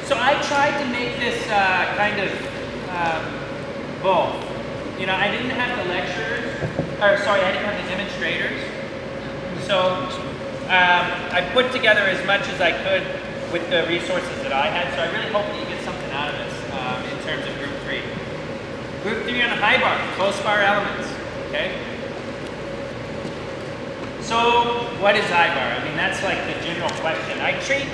So I tried to make this kind of both. You know, I didn't have the lecturers, or sorry, I didn't have the demonstrators. So I put together as much as I could with the resources that I had. So I really hope that you get something out of this in terms of group 3. Group 3 on a high bar, close bar elements, okay? So what is high bar? I mean, that's like the general question. I treat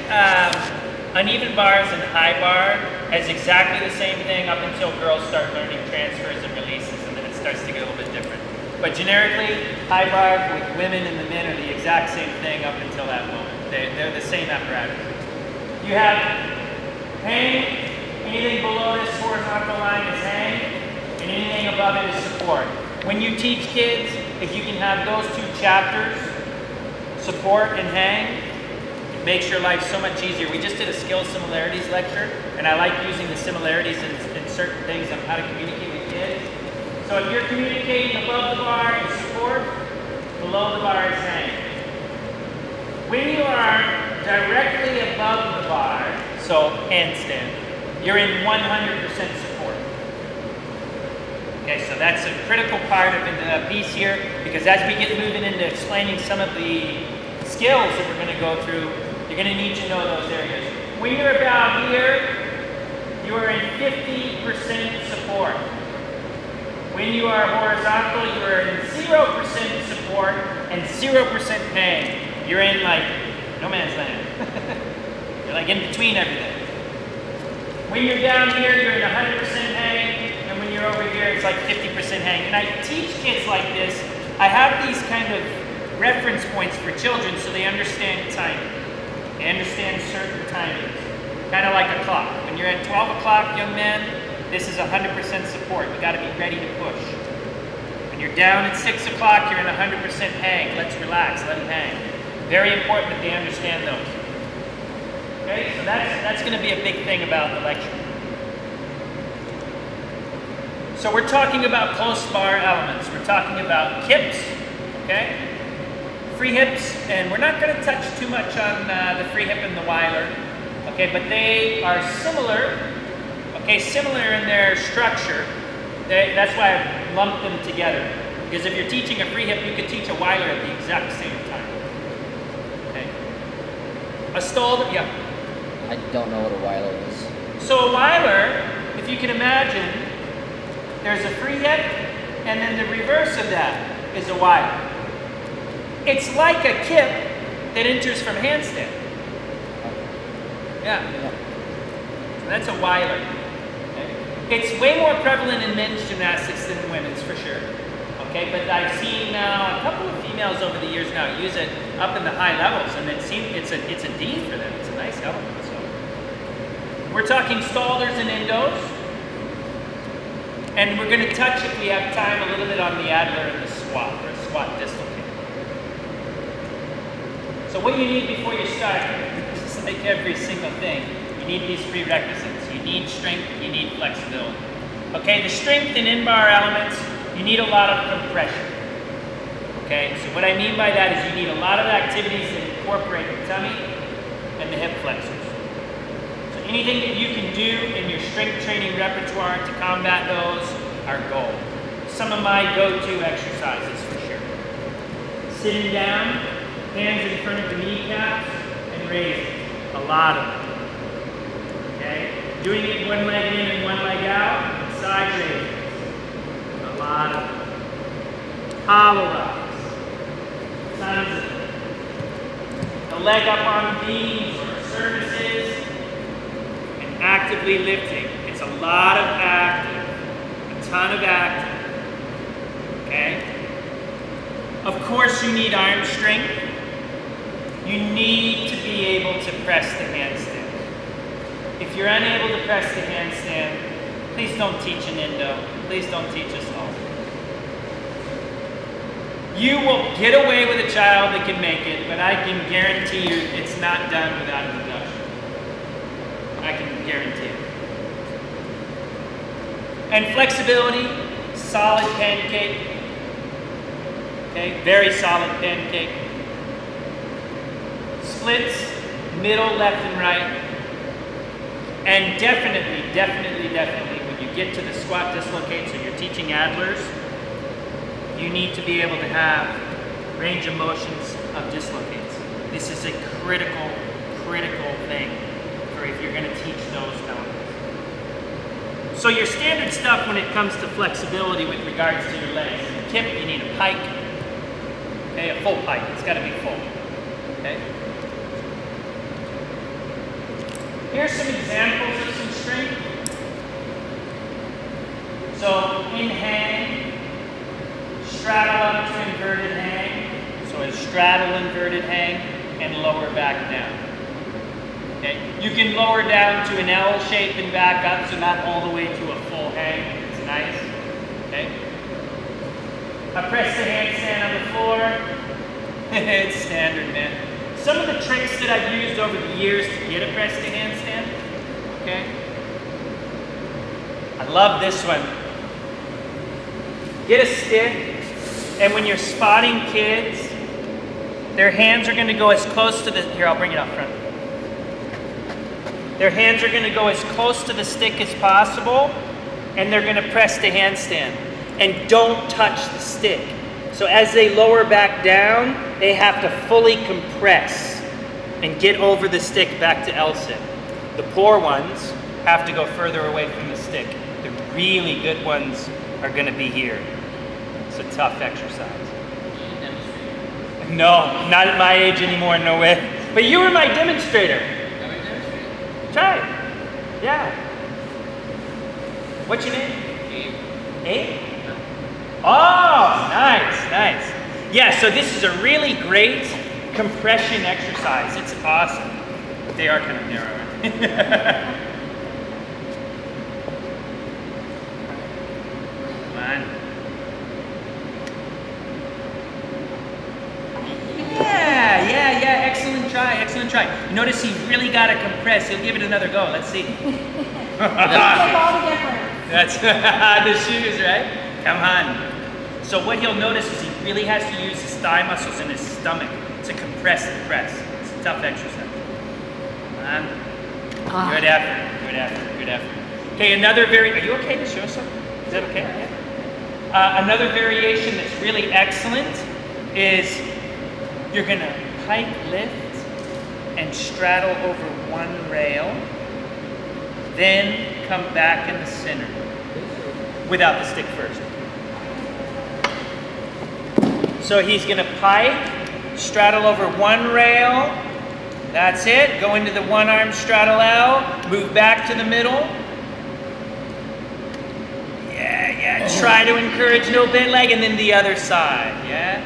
uneven bars and high bar as exactly the same thing up until girls start learning transfers and releases, and then it starts to get a little bit different. But generically, high bar with women and the men are the exact same thing up until that moment. They're the same apparatus. You have hang, anything below this horizontal line is hang, and anything above it is support. When you teach kids, if you can have those 2 chapters, support and hang, it makes your life so much easier. We just did a skills similarities lecture, and I like using the similarities in certain things on how to communicate with kids. So if you're communicating above the bar is support, below the bar is hang. When you are directly above the bar, so handstand, you're in 100% support. Okay, so that's a critical part of the piece here, because as we get moving into explaining some of the skills that we're going to go through, you're going to need to know those areas. When you're about here, you are in 50% support. When you are horizontal, you are in 0% support and 0% hang. You're in like no man's land. You're like in between everything. When you're down here, you're in 100% hang, and when you're over here, it's like 50% hang. And I teach kids like this. I have these kind of reference points for children so they understand timing. They understand certain timings. Kind of like a clock. When you're at 12 o'clock, young men, this is 100% support. You got to be ready to push. When you're down at 6 o'clock, you're in 100% hang. Let's relax, let them hang. Very important that they understand those. Okay, so that's going to be a big thing about the lecture. So we're talking about close bar elements. We're talking about hips, okay? Free hips, and we're not going to touch too much on the free hip and the Weiler, okay? But they are similar, okay? Similar in their structure. That's why I've lumped them together. Because if you're teaching a free hip, you could teach a Weiler at the exact same time. Okay? A stalled, yeah. I don't know what a Weiler is. So a Weiler, if you can imagine, there's a free hip, and then the reverse of that is a Weiler. It's like a kip that enters from handstand. Yeah. So that's a Weiler. Okay? It's way more prevalent in men's gymnastics than in women's, for sure. Okay, but I've seen now a couple of females over the years now use it up in the high levels, and it's a D for them. It's a nice element. So we're talking stallers and endos, and we're going to touch, if we have time, a little bit on the Adler and the squat, or squat distal kick. So what you need before you start, just like every single thing, you need these prerequisites. You need strength, you need flexibility. Okay, the strength and in-bar elements, you need a lot of compression. Okay, so what I mean by that is you need a lot of activities that incorporate the tummy and the hip flexors. So anything that you can do in your strength training repertoire to combat those are gold. Some of my go-to exercises for sure. Sitting down, hands in front of the kneecaps, and raising. A lot of them. Okay, doing it one leg in and one leg out, and side raises. A lot of them. Hollow rocks. Tons of them. The leg up on beams or surfaces, and actively lifting. It's a lot of active, a ton of active. Okay? Of course you need arm strength. You need to be able to press the handstand. If you're unable to press the handstand, please don't teach an endo. Please don't teach us all. You will get away with a child that can make it, but I can guarantee you it's not done without a deduction. I can guarantee it. And flexibility, solid pancake. Okay, very solid pancake. Splits, middle, left, and right. And definitely, when you get to the squat dislocates or you're teaching adlers, you need to be able to have range of motions of dislocates. This is a critical thing for if you're going to teach those elements. So your standard stuff when it comes to flexibility with regards to your legs. In the kip, you need a pike. Okay, a full pike. It's got to be full. Okay. Here's some examples of some strength. So in hang, straddle up to inverted hang. So a straddle inverted hang and lower back down. Okay. You can lower down to an L shape and back up, so not all the way to a full hang. It's nice. Okay. I press the handstand on the floor. It's standard, man. Some of the tricks that I've used over the years to get a press to handstand. Okay. I love this one. Get a stick, and when you're spotting kids, their hands are going to go as close to the, here, I'll bring it up front. Their hands are going to go as close to the stick as possible, and they're going to press the handstand. And don't touch the stick. So as they lower back down, they have to fully compress and get over the stick back to L-sit. The poor ones have to go further away from the stick. The really good ones are going to be here. It's a tough exercise. No, not at my age anymore, no way. But you were my demonstrator. Try it. Yeah. What's your name? Abe. Abe? Oh, nice. Yeah, so this is a really great compression exercise. It's awesome. They are kind of narrow. Come on. Yeah, excellent try. You notice he really got to compress. He'll give it another go. Let's see. That's the shoes, right? Come on. So what he'll notice is he really has to use his thigh muscles in his stomach to compress the press. It's a tough exercise. Come on. Good effort. Okay, another are you okay to show some? Is that okay? Yeah. Another variation that's really excellent is you're going to pike lift and straddle over one rail, then come back in the center without the stick first. So he's going to pike, straddle over one rail, that's it, go into the one arm straddle out, move back to the middle. Yeah, try to encourage no bent leg, and then the other side, yeah?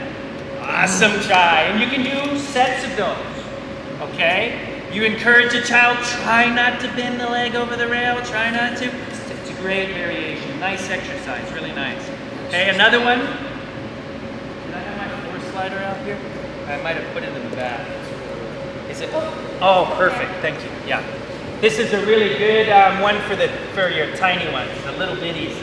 Awesome try, and you can do sets of those, okay? You encourage a child, try not to bend the leg over the rail, try not to. It's a great variation, nice exercise, really nice. Okay, another one. Did I have my floor slider out here? I might have put it in the back. Is it? Oh, perfect, thank you, yeah. This is a really good one for your tiny ones, the little bitties.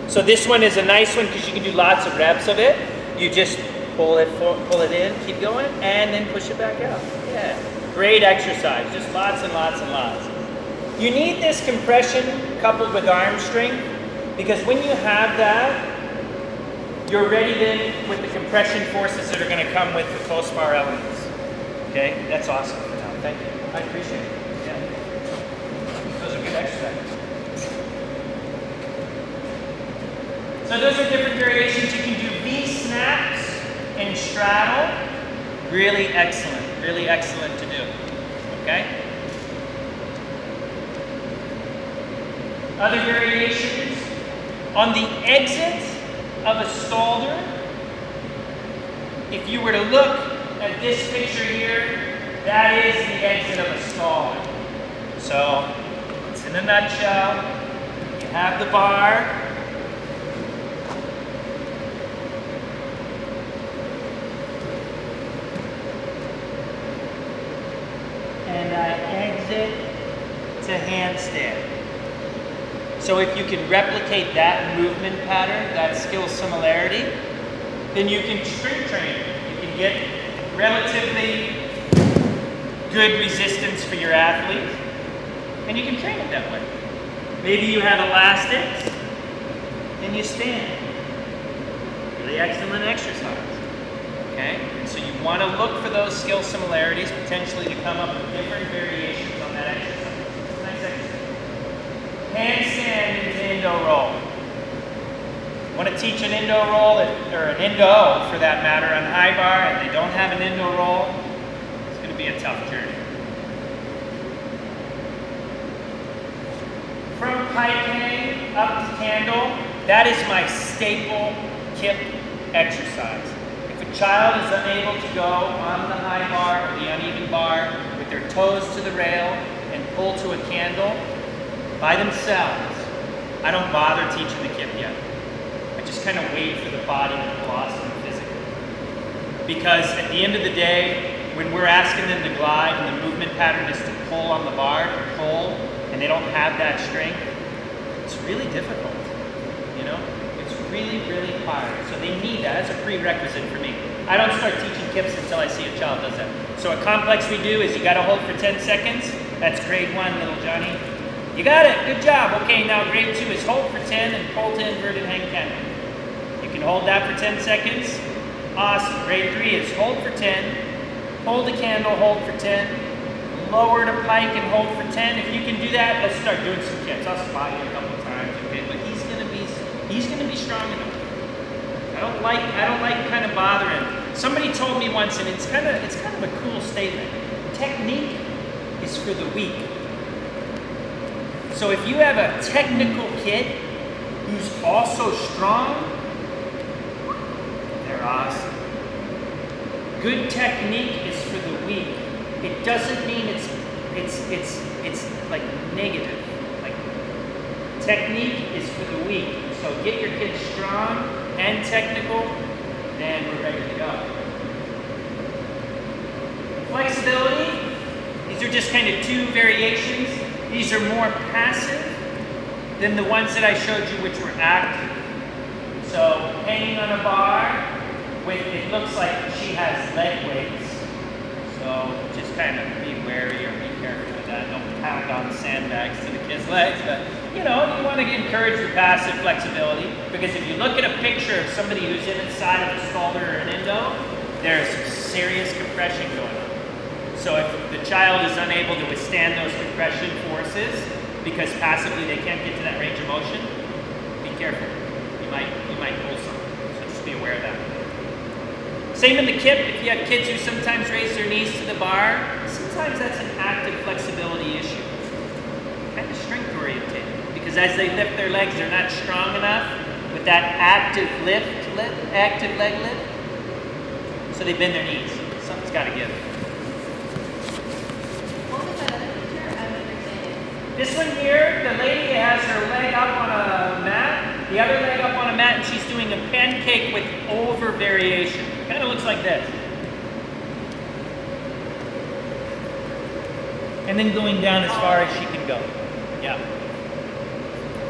So this one is a nice one because you can do lots of reps of it. You just pull it in, keep going, and then push it back out. Yeah, great exercise, just lots and lots and lots. You need this compression coupled with arm strength because when you have that, you're ready then with the compression forces that are going to come with the close bar elements. Okay, that's awesome for now. Thank you. I appreciate it. Yeah, those are good exercises. So those are different variations. You can do V snaps and straddle. Really excellent to do. Okay? Other variations. On the exit of a stalder, if you were to look at this picture here, that is the exit of a stalder. So, it's in a nutshell. You have the bar. to handstand. So if you can replicate that movement pattern, that skill similarity, then you can strength train. You can get relatively good resistance for your athlete, and you can train it that way. Maybe you have elastics, and you stand. Really excellent exercise. Okay? And so you want to look for those skill similarities, potentially to come up with different variations on that exercise. Nice exercise. Handstand into endo roll. You want to teach an endo roll, or an endo for that matter, on high bar, and they don't have an endo roll, it's going to be a tough journey. From pike hang up to candle, that is my staple kip exercise. If a child is unable to go on the high bar or the uneven bar with their toes to the rail and pull to a candle by themselves, I don't bother teaching the kip yet. I just kind of wait for the body to blossom physically. Because at the end of the day, when we're asking them to glide and the movement pattern is to pull on the bar, to pull, and they don't have that strength, it's really difficult, you know? It's really, really hard. So they need that. That's a prerequisite for me. I don't start teaching kips until I see a child does that. So a complex we do is you gotta hold for 10 seconds. That's grade 1, little Johnny. You got it, good job. Okay, now grade 2 is hold for 10 and pull to inverted hang candle. You can hold that for 10 seconds. Awesome. Grade 3 is hold for 10, hold the candle, hold for 10, lower to pike and hold for 10. If you can do that, let's start doing some kips. I'll spot you a couple of times, okay? But he's gonna be strong enough. I don't like kind of bothering. Somebody told me once, and it's kind of a cool statement. Technique is for the weak. So if you have a technical kid who's also strong, they're awesome. Good technique is for the weak. It doesn't mean it's like negative. Like technique is for the weak. So get your kids strong and technical, then we're ready to go. Flexibility, these are just kind of 2 variations. These are more passive than the ones that I showed you, which were active. So hanging on a bar with, it looks like she has leg weights. So just kind of be wary or be careful with that. Don't pound on sandbags to the kids' legs. But you know, you want to encourage the passive flexibility, because if you look at a picture of somebody who's inside of a Stalder or an endo, there's serious compression going on. So if the child is unable to withstand those compression forces because passively they can't get to that range of motion, be careful. You might pull something. So just be aware of that. Same in the kip. If you have kids who sometimes raise their knees to the bar, sometimes that's an active flexibility issue. Kind of strength oriented. Because as they lift their legs, they're not strong enough with that active leg lift. So they bend their knees. Something's got to give. This one here, the lady has her leg up on a mat, the other leg up on a mat, and she's doing a pancake with over variation. Kind of looks like this. And then going down as far as she can go. Yeah.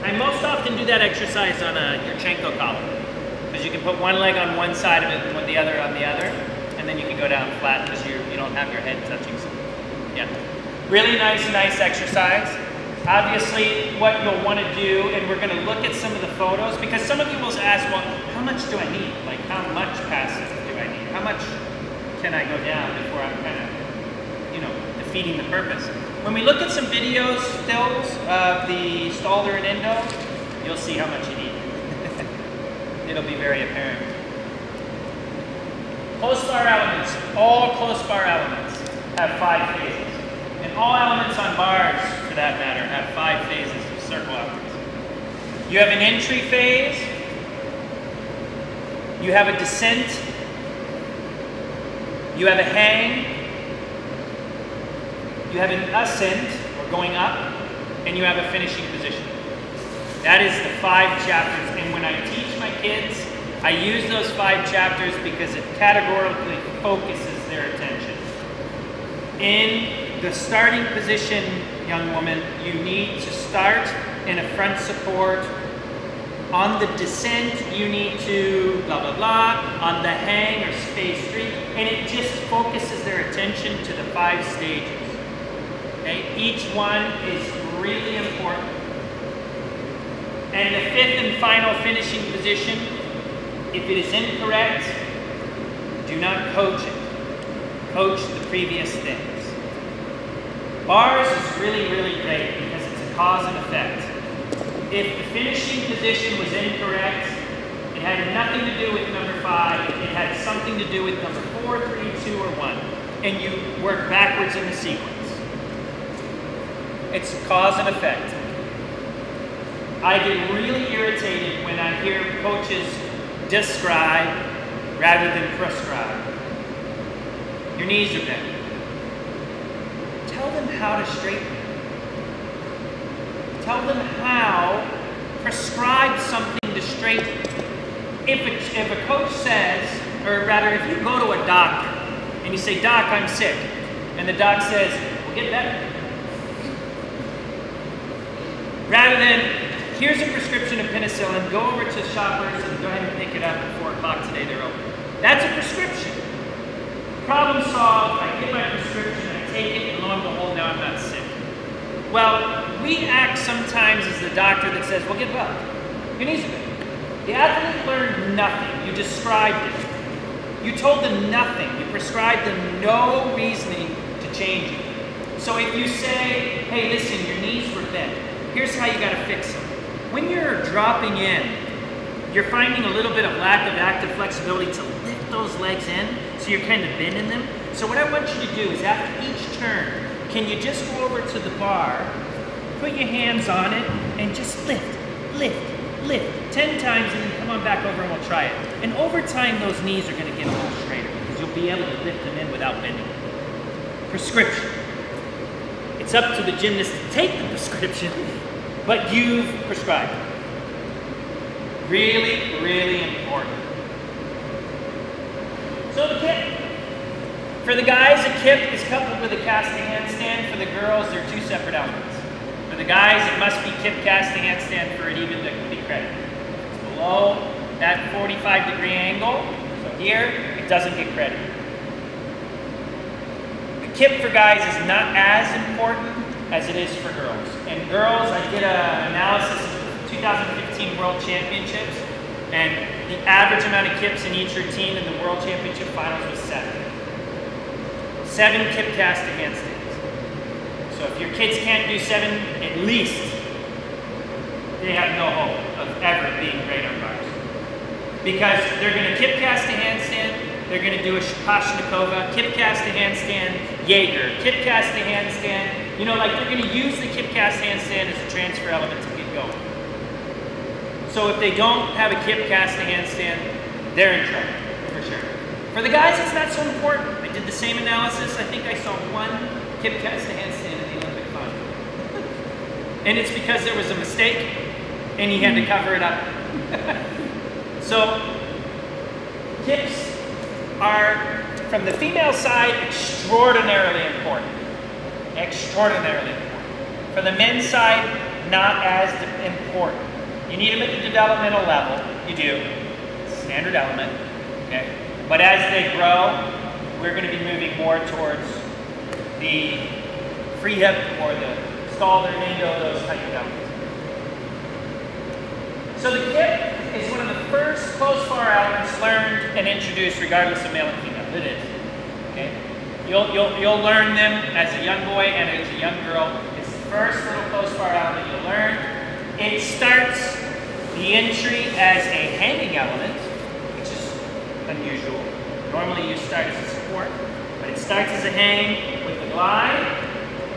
I most often do that exercise on a Yurchenko collar, because you can put one leg on one side of it and the other on the other, and then you can go down flat because you don't have your head touching something. Yeah. Really nice exercise. Obviously, what you'll want to do, and we're going to look at some of the photos, because some of you will ask, well, how much do I need? Like, how much passive do I need? How much can I go down before I'm kind of, defeating the purpose? When we look at some videos, stills of the Stalder and endo, you'll see how much you need. It'll be very apparent. Close bar elements. All close bar elements have 5 phases. And all elements on bars, for that matter, have 5 phases of circle elements. You have an entry phase. You have a descent. You have a hang. You have an ascent, or going up. And you have a finishing position. That is the 5 chapters. And when I teach my kids, I use those 5 chapters because it categorically focuses their attention. In the starting position young woman, you need to start in a front support. On the descent, you need to blah, blah, blah. On the hang or phase 3, and it just focuses their attention to the 5 stages. Okay? Each one is really important. And the 5th and final finishing position, if it is incorrect, do not coach it. Coach the previous things. Bars is really, really great because it's a cause and effect. If the finishing position was incorrect, it had nothing to do with number 5, it had something to do with number 4, 3, 2, or 1. And you work backwards in the sequence. It's cause and effect. I get really irritated when I hear coaches describe rather than prescribe. Your knees are bent. Tell them how to straighten them. Tell them how, prescribe something to straighten. If a coach says, or rather if you go to a doctor and you say, "Doc, I'm sick," and the doc says, "Well, get better." Rather than, "Here's a prescription of penicillin, go over to Shoppers and go ahead and pick it up at 4 o'clock today, they're open." That's a prescription. Problem solved, I get my prescription, I take it, and lo and behold, now I'm not sick. Well, we act sometimes as the doctor that says, "Well, get well. Your knees are good." The athlete learned nothing. You described it. You told them nothing. You prescribed them no reasoning to change it. So if you say, "Hey, listen, your knees were bent. Here's how you got to fix them." When you're dropping in, you're finding a little bit of lack of active flexibility to lift those legs in, so you're kind of bending them. So what I want you to do is after each turn, can you just go over to the bar, put your hands on it, and just lift, lift, lift 10 times, and then come on back over and we'll try it. And over time, those knees are going to get a little straighter because you'll be able to lift them in without bending. Prescription. It's up to the gymnast to take the prescription, but you've prescribed it. Really, really important. So the kip. For the guys, a kip is coupled with a casting handstand. For the girls, they're 2 separate elements. For the guys, it must be kip casting handstand for it even to be credited. It's below that 45-degree angle, so here, it doesn't get credited. The kip for guys is not as important as it is for girls. And girls, I did an analysis of the 2015 World Championships, and the average amount of kips in each routine in the World Championship finals was 7. 7 kip casting handstands. So if your kids can't do 7, at least they have no hope of ever being great on bars. Because they're going to kip cast a handstand, they're going to do a Pashnikova, kip cast a handstand, Jaeger, kip cast a handstand. You know, like they're going to use the kip cast handstand as a transfer element to get going. So if they don't have a kip cast a handstand, they're in trouble, for sure. For the guys, it's not so important. I did the same analysis. I think I saw 1 kip cast a handstand in the Olympic final. And it's because there was a mistake, and he had to cover it up. So, kips are, from the female side, extraordinarily important. Extraordinarily important. For the men's side, not as important. You need them at the developmental level. You do. Standard element. Okay. But as they grow, we're going to be moving more towards the free hip or the Stalder, Indo, those type of elements. So the kip is one of the first close bar elements learned and introduced regardless of male and female. It is. Okay? You'll learn them as a young boy and as a young girl. It's the first little close bar element you'll learn. It starts the entry as a hanging element, which is unusual. Normally you start as a support, but it starts as a hang with the glide.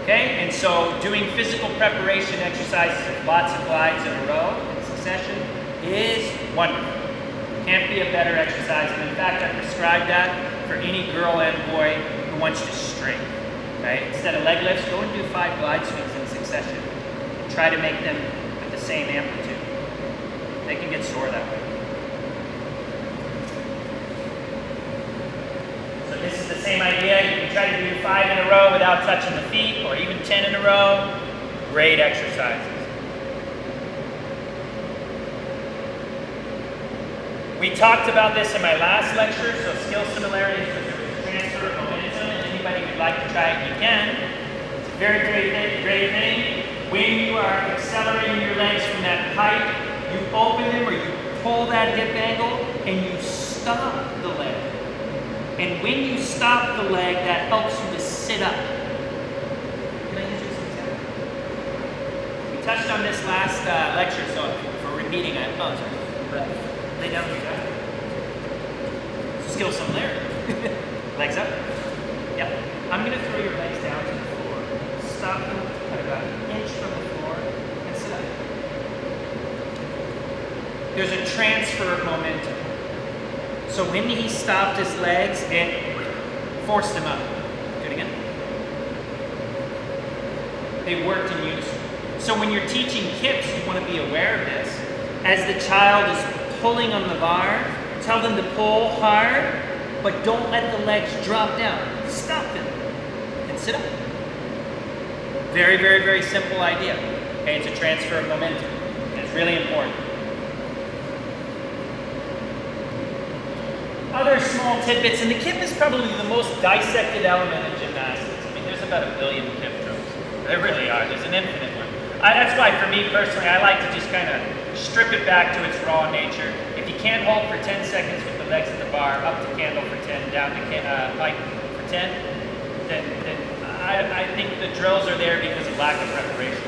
Okay, and so doing physical preparation exercises with lots of glides in a row in succession is wonderful. Can't be a better exercise, and in fact I prescribe that for any girl and boy who wants to strength. Right? Instead of leg lifts, go and do 5 glide swings in succession. And try to make them with the same amplitude. They can get sore that way. So this is the same idea. You can try to do 5 in a row without touching the feet, or even 10 in a row. great exercises. We talked about this in my last lecture, so skill similarities with transfer of momentum, and anybody who'd like to try it, you can. It's a very, very great thing. When you are accelerating your legs from that height, you open them or you pull that hip angle and you stop the leg. And when you stop the leg, that helps you to sit up. Can I use this example? We touched on this last lecture, so for repeating, I apologize. But lay down your back. Skill similarity. Legs up. Yep. I'm going to throw your legs down to the floor. Stop them at about an inch from the floor and sit up. There's a transfer of momentum. So when he stopped his legs, it forced him up. Do it again. They worked in unison. So when you're teaching kips, you want to be aware of this. As the child is pulling on the bar, tell them to pull hard, but don't let the legs drop down. Stop them and sit up. Very, very, very simple idea. Okay, it's a transfer of momentum. And it's really important. Other small tidbits, and the kip is probably the most dissected element in gymnastics. I mean, there's about 1 billion kip drills. There really are. There's an infinite one. That's why, for me personally, I like to just kind of strip it back to its raw nature. If you can't hold for 10 seconds with the legs at the bar, up to candle for 10, down to pike for 10, then I think the drills are there because of lack of preparation.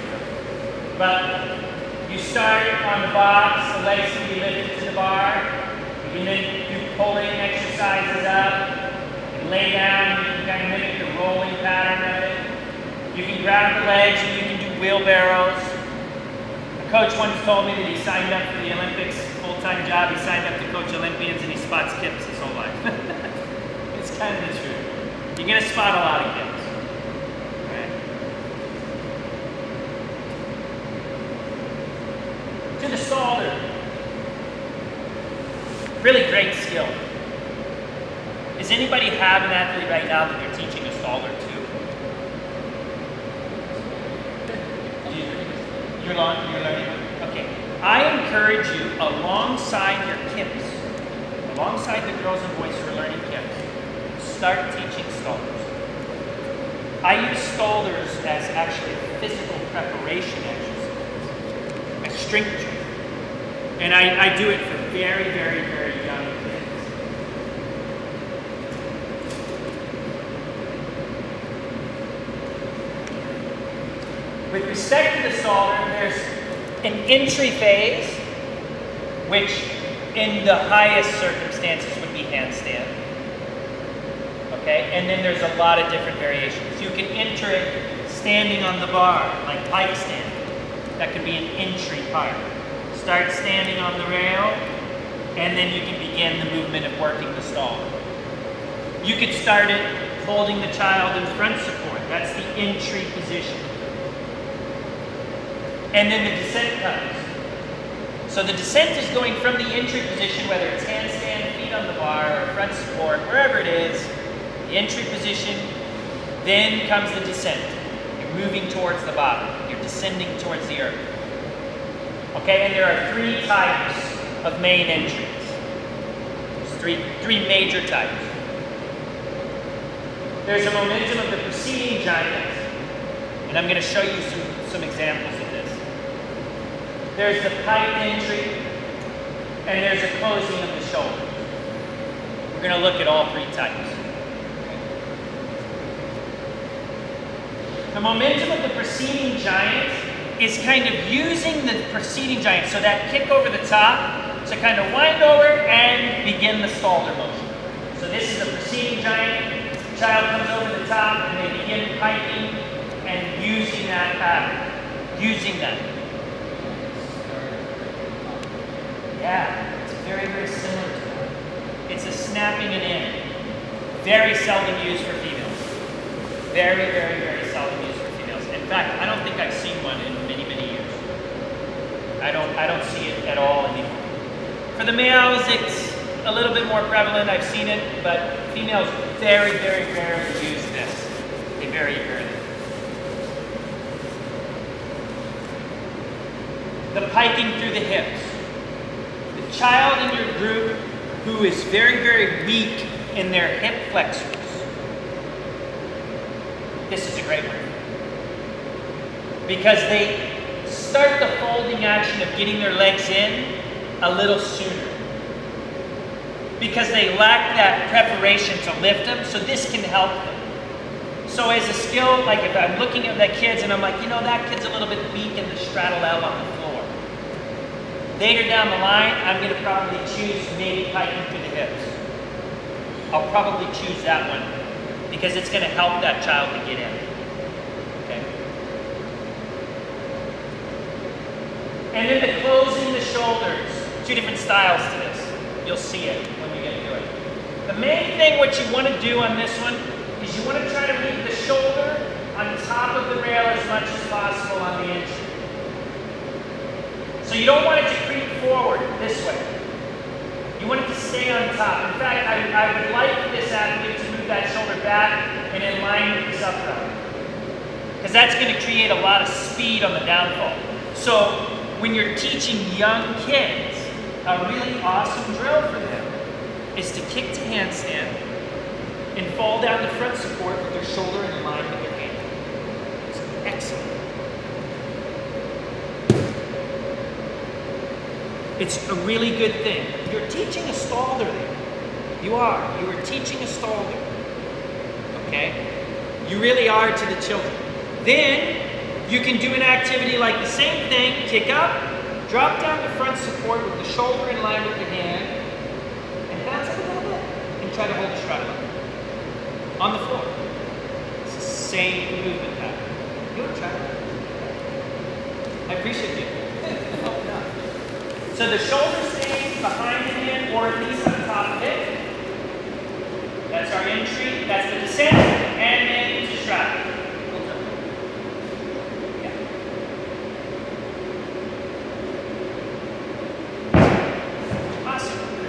But you start on the box, the legs can be lifted to the bar. You can then do pulling exercises up, and lay down, you can kind of mimic the rolling pattern of it. You can grab the legs and you can do wheelbarrows. A coach once told me that he signed up for the Olympics, full-time job, he signed up to coach Olympians and he spots kips his whole life. It's kind of the truth. You're going to spot a lot of kips. Right? To the stalder. Really great skill. Does anybody have an athlete right now that you're teaching a stalder to? You're learning? Okay. I encourage you, alongside your kips, alongside the girls and boys who are learning kips, start teaching stalders. I use stalders as actually a physical preparation exercise, a strength training. And I do it for very, very, very young kids. With respect to the stalder, there's an entry phase, which in the highest circumstances would be handstand. Okay, and then there's a lot of different variations. You can enter it standing on the bar, like pike stand. That could be an entry part. Start standing on the rail, and then you can begin the movement of working the stalder. You could start it holding the child in front support. That's the entry position. And then the descent comes. So the descent is going from the entry position, whether it's handstand, feet on the bar, or front support, wherever it is, the entry position, then comes the descent. You're moving towards the bottom. You're descending towards the earth. Okay, and there are 3 types of main entries. There's three major types. There's a momentum of the preceding giant, and I'm going to show you some examples of this. There's the pike entry, and there's a closing of the shoulder. We're going to look at all 3 types. The momentum of the preceding giant is kind of using the preceding giant, so that kick over the top, to kind of wind over and begin the stalder motion. So this is the preceding giant. The child comes over the top and they begin piking and using that pattern. Using that. Yeah, it's very, very similar to that. It's a snapping it in. Very seldom used for females. Very, very, very seldom used for females. In fact, I don't think I've seen one in many, many years. I don't see it at all anymore. For the males, it's a little bit more prevalent. I've seen it, but females very, very rarely use this. They very rarely. the piking through the hips. The child in your group who is very, very weak in their hip flexors, this is a great one. Because they start the folding action of getting their legs in a little sooner. Because they lack that preparation to lift them, so this can help them. So as a skill, like if I'm looking at the kids and I'm like, you know, that kid's a little bit weak in the straddle L on the floor. Later down the line, I'm going to probably choose maybe piking through the hips. I'll probably choose that one because it's going to help that child to get in. Okay. And then the closing the shoulders. Two different styles to this. You'll see it when we get to it. The main thing what you want to do on this one is you want to try to leave the shoulder on top of the rail as much as possible on the entry. So you don't want it to creep forward this way. You want it to stay on top. In fact, I would like this athlete to move that shoulder back and in line with this upright. Because that's going to create a lot of speed on the downfall. So when you're teaching young kids, a really awesome drill for them is to kick to handstand and fall down the front support with their shoulder in line with their hand. It's excellent. It's a really good thing. You're teaching a stalder there. You are. You are teaching a stalder. Okay? You really are to the children. Then you can do an activity like the same thing, kick up, drop down the front support with the shoulder in line with the hand, and bounce up a little bit, and try to hold the straddle up. On the floor. It's the same movement pattern. You want to try it? I appreciate you. Helping out. So the shoulder stays behind the hand, or at least on top of it. That's our entry, that's the descent, and then into straddle.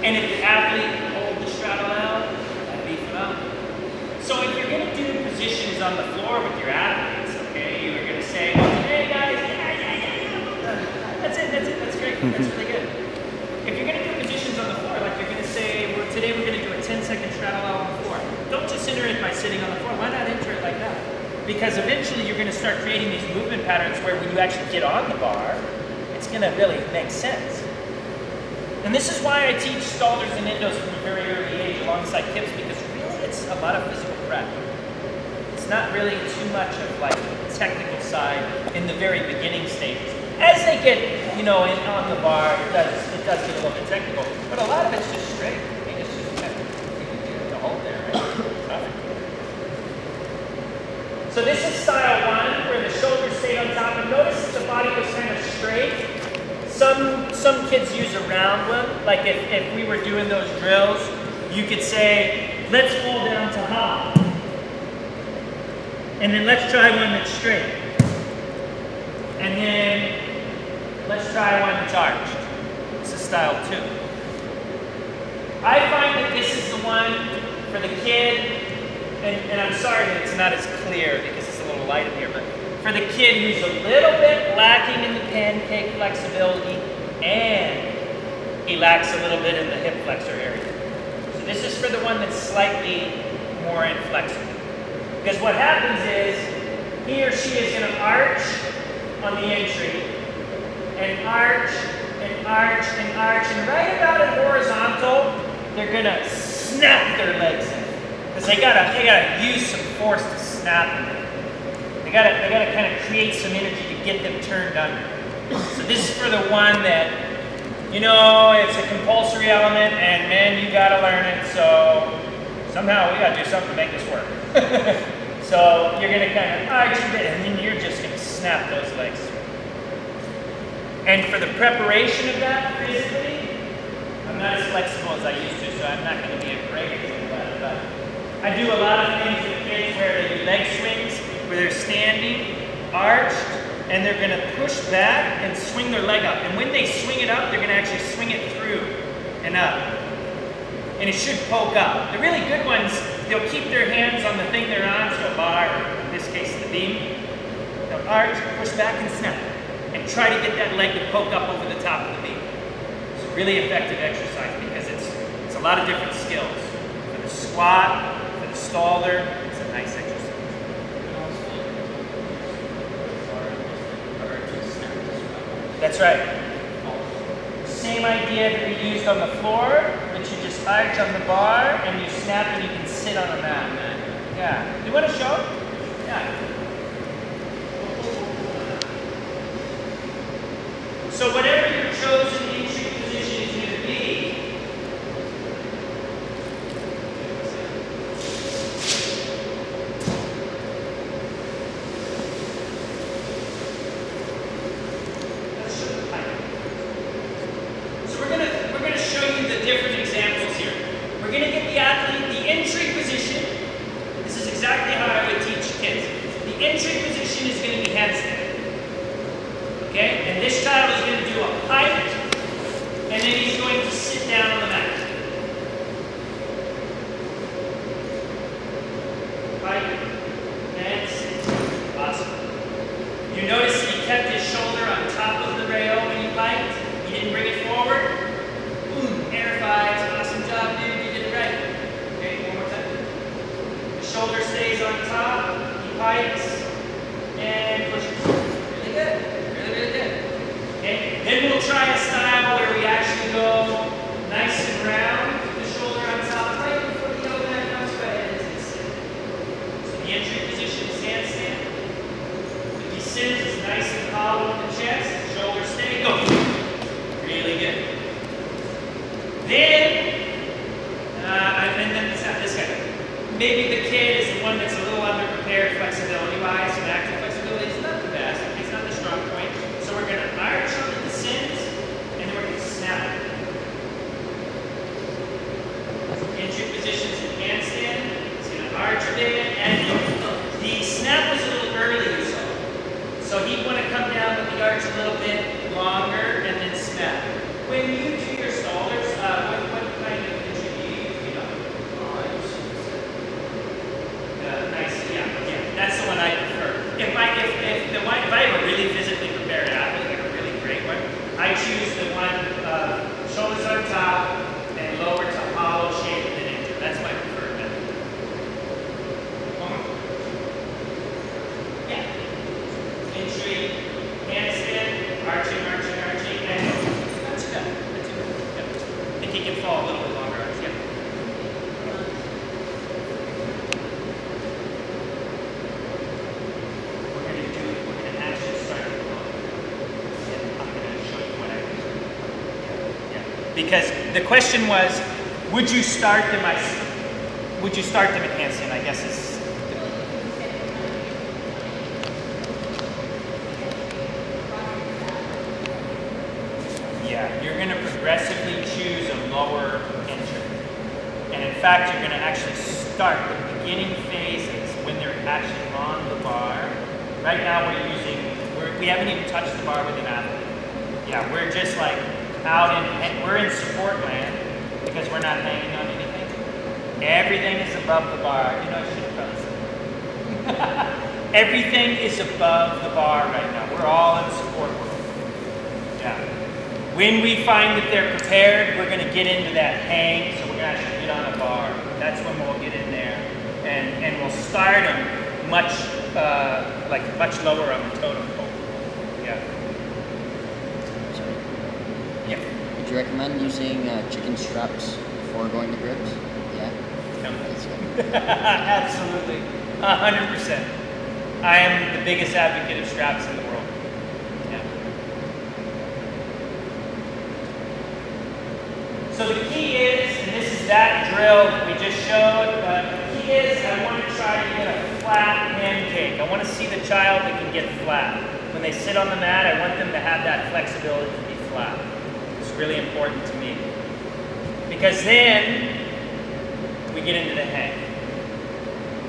And if the athlete can hold the straddle out, that'd be phenomenal. So if you're going to do positions on the floor with your athletes, okay, you're going to say, well, today, guys, that's great, that's really good. If you're going to do positions on the floor, like you're going to say, well, today we're going to do a 10-second straddle out on the floor. Don't just enter it by sitting on the floor. Why not enter it like that? Because eventually you're going to start creating these movement patterns where when you actually get on the bar, it's going to really make sense. And this is why I teach stalders and endos from a very early age alongside kips, because really it's a lot of physical prep. It's not really too much of like the technical side in the very beginning stages. As they get, you know, on the bar, it does get a little bit technical, but a lot of it's just straight. I mean, it's just kind of the hold there, right? So this is style one, where the shoulders stay on top, and notice that the body was kind of straight. Some kids use a round one, like if we were doing those drills, you could say, let's fall down to hop. And then let's try one that's straight. And then let's try one that's arched. This is style two. I find that this is the one for the kid, and I'm sorry that it's not as clear because it's a little light in here, but for the kid who's a little bit lacking in the pancake flexibility and he lacks a little bit in the hip flexor area. So this is for the one that's slightly more inflexible. Because what happens is he or she is going to arch on the entry and arch and arch and arch, and right about at horizontal, they're going to snap their legs in. Because they gotta use some force to snap them. They gotta kind of create some energy to get them turned under. So this is for the one that, you know, it's a compulsory element, and man, you gotta learn it. So somehow we gotta do something to make this work. So you're gonna kind of arch a bit, and then you're just gonna snap those legs. And for the preparation of that physically, I'm not as flexible as I used to, so I'm not gonna be a great example of that. But I do a lot of things with kids where they do leg swings, where they're standing, arched, and they're going to push back and swing their leg up. And when they swing it up, they're going to actually swing it through and up. And it should poke up. The really good ones, they'll keep their hands on the thing they're on, so a bar, or in this case the beam. They'll arch, push back, and snap. and try to get that leg to poke up over the top of the knee. It's a really effective exercise because it's a lot of different skills. For the squat, for the stalder, it's a nice exercise. That's right. Same idea that we used on the floor, but you just arch on the bar and you snap and you can sit on the mat. Yeah. Do you want to show? Yeah. So whatever your chosen entry position is going to be, let's show the height. So we're gonna show you the different examples here. We're gonna get the athlete the entry position. This is exactly how I would teach kids. The entry position is going to be handstand. Okay? And this child is going to do a pike, and then he's going to sit down on the mat. Pike, and sit. Awesome. You notice that he kept his shoulder on top of the rail when he piked. He didn't bring it forward. Boom, air fives. Awesome job, dude. You did it right. Okay, one more time. The shoulder stays on top. He pikes and pushes. Really good. Really good. Okay. Then we'll try a style where we actually go nice and round, the shoulder on top, right before the elbow back comes right into the sit. So the entry position is handstand. The descent is nice and hollow in the chest. Shoulder stay. Go. Really good. Then, and then it's not this guy. Maybe the kid is the one that's a little underprepared flexibility-wise, and active flexibility is not the best. It's not the strong point. So we're going to arch on the descent, and then we're going to snap it. Entry positions in handstand. It's going to arch a bit, and the snap was a little early, you saw. So he'd want to come down with the arch a little bit longer, and then snap. When you do your stallers, what kind of entry do you use? You know? Nice, yeah. That's the one I prefer. If I have a really physically prepared athlete, like a really great one, I choose the one shoulders on top and lower to hollow shape and then enter. That's my preferred method. Yeah. Entry, handstand, arching, and that's good. Yep. I think he can fall a little bit longer. Yeah. We're going to actually start with the and I'm going to show you what I do. Yeah. Because the question was, would you start them at handstand? I guess is. Yeah, you're going to progressively choose a lower entry. And in fact, you're going to actually start the beginning phases when they're actually on the bar. Right now we haven't even touched the bar with an athlete. Yeah, we're just like we're in support land because we're not hanging on anything. Everything is above the bar. You know, I should have probably said. Everything is above the bar right now. We're all in support world. Yeah. When we find that they're prepared, we're going to get into that hang, so we're going to actually get on a bar. That's when we'll get in there, and we'll start them much lower on the totem pole. Yeah. Sorry. Yeah. Would you recommend using chicken straps before going to grips? Yeah. Absolutely, 100%. I am the biggest advocate of straps in the world. So the key is, and this is that drill that we just showed, the key is I want to try to get a flat pancake. I want to see the child that can get flat. When they sit on the mat, I want them to have that flexibility to be flat. It's really important to me. Because then we get into the hang.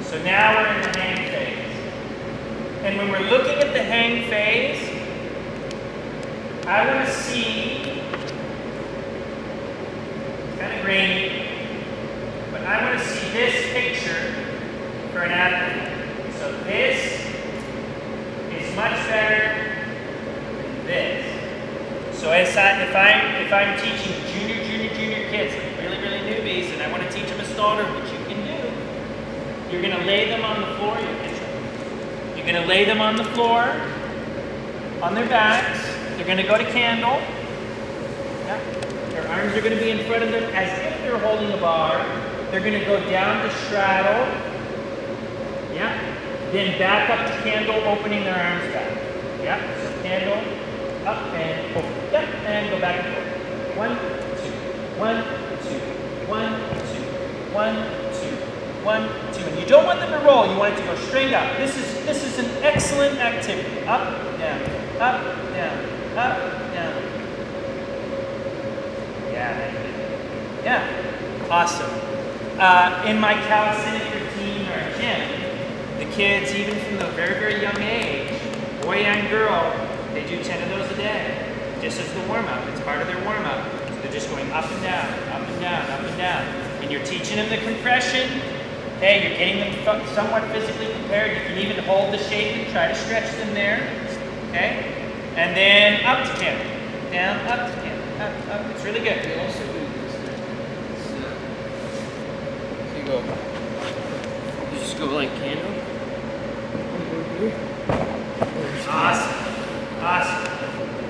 So now we're in the hang phase. And when we're looking at the hang phase, I want to see, kind of grainy, but I want to see this picture for an athlete. So this is much better than if I'm teaching junior kids, like really newbies, and I want to teach them a stalder, which you can do, you're going to lay them on the floor. You're going to lay them on the floor, on their backs. They're going to go to candle. Yeah. Their arms are going to be in front of them as if they're holding a bar. They're going to go down to straddle. Yeah. Then back up to candle, opening their arms back. Yeah. So candle, up and open. Yeah. And go back and forth. 1, 2, 1, 2, 1, 2, 1, 2, 1, 2. And you don't want them to roll. You want it to go straight up. This is an excellent activity. Up, down, up, down, up, down. Yeah. Awesome. In my calisthenic routine or gym, the kids, even from the very young age, boy and girl, they do 10 of those a day, just as the warm-up. It's part of their warm-up. So they're just going up and down, up and down, up and down. And you're teaching them the compression. Okay, you're getting them somewhat physically prepared. You can even hold the shape and try to stretch them there. Okay? And then up to candle. Down, up to candle. Up. It's really good. We also do this. So you go. You just go like candle. Awesome.